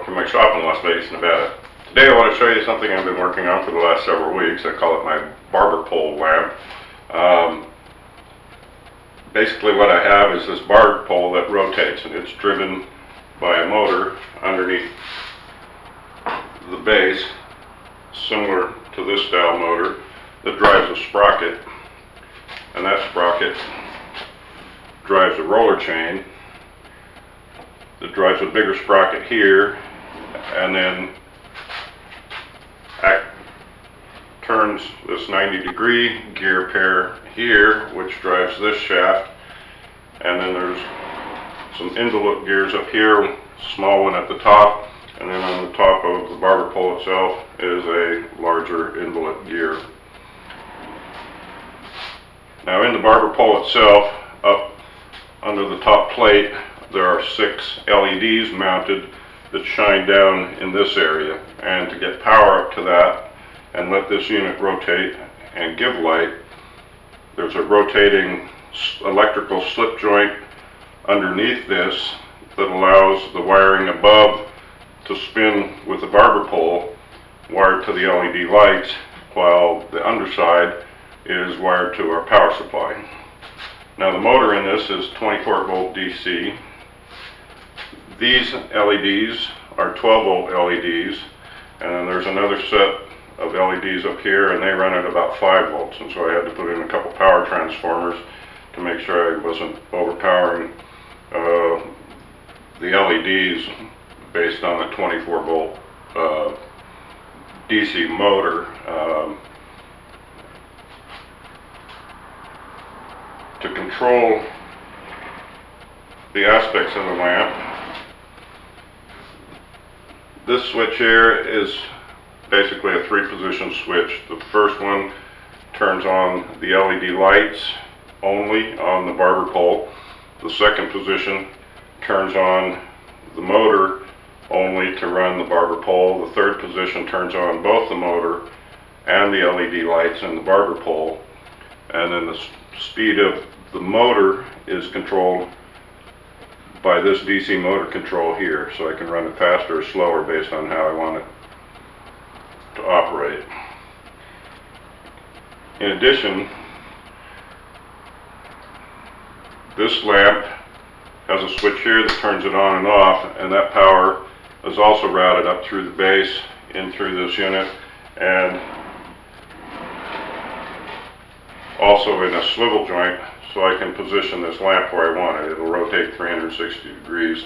from my shop in Las Vegas, Nevada. Today I want to show you something I've been working on for the last several weeks. I call it my barber pole lamp. Basically what I have is this barber pole that rotates, and it's driven by a motor underneath the base, similar to this style motor, that drives a sprocket, and that sprocket drives a roller chain that drives a bigger sprocket here, and then turns this 90-degree gear pair here, which drives this shaft, and then there's some involute gears up here, small one at the top, and then on the top of the barber pole itself is a larger involute gear. Now in the barber pole itself, up under the top plate, there are 6 LEDs mounted that shine down in this area, and to get power up to that and let this unit rotate and give light, there's a rotating electrical slip joint underneath this that allows the wiring above to spin with the barber pole wired to the LED lights, while the underside is wired to our power supply. Now the motor in this is 24 volt DC. These LEDs are 12 volt LEDs, and then there's another set of LEDs up here, and they run at about 5 volts, and so I had to put in a couple power transformers to make sure I wasn't overpowering the LEDs based on the 24 volt DC motor. To control the aspects of the lamp, this switch here is basically a 3-position switch. The first one turns on the LED lights only on the barber pole. The second position turns on the motor only to run the barber pole. The third position turns on both the motor and the LED lights in the barber pole. And then the speed of the motor is controlled by this DC motor control here, so I can run it faster or slower based on how I want it to operate. In addition, this lamp has a switch here that turns it on and off, and that power is also routed up through the base in through this unit, and also in a swivel joint, so I can position this lamp where I want it. It'll rotate 360 degrees,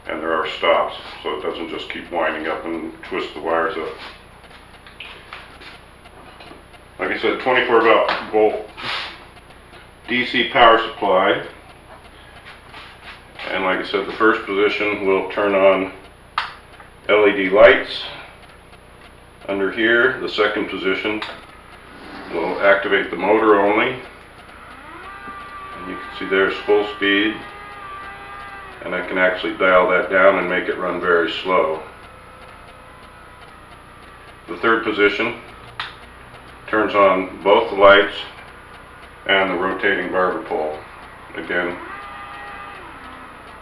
and there are stops, so it doesn't just keep winding up and twist the wires up. Like I said, 24 volt DC power supply, and like I said, the first position will turn on LED lights under here. The second position will activate the motor only, and you can see there's full speed, and I can actually dial that down and make it run very slow. The third position turns on both the lights and the rotating barber pole. Again,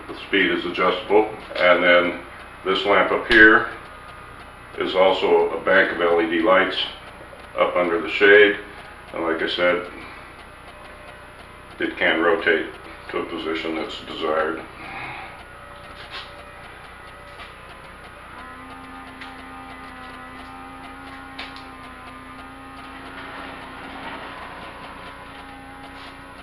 the speed is adjustable, and then this lamp up here is also a bank of LED lights up under the shade, and like I said, it can rotate to a position that's desired.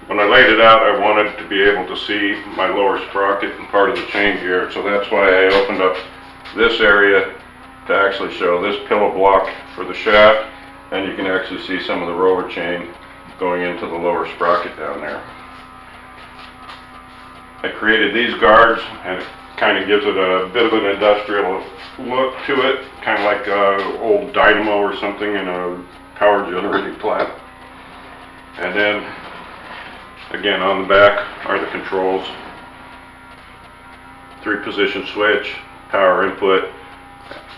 When I laid it out, I wanted to be able to see my lower sprocket and part of the chain gear, so that's why I opened up this area to actually show this pillow block for the shaft, and you can actually see some of the roller chain going into the lower sprocket down there. I created these guards, and it kind of gives it a bit of an industrial look to it, kind of like an old dynamo or something in a power generating plant. And then again, on the back are the controls: 3-position switch, power input,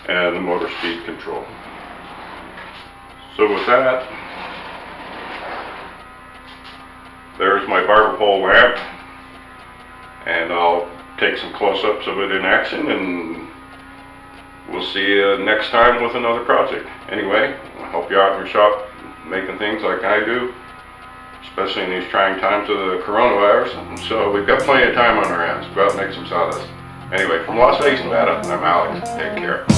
and the motor speed control. So with that, there's my barber pole lamp, and I'll take some close-ups of it in action and we'll see you next time with another project. Anyway, I hope you're out in your shop making things like I do, especially in these trying times of the coronavirus. So we've got plenty of time on our hands. Go out and make some sawdust. Anyway, from Las Vegas, Nevada, I'm Alex. Take care.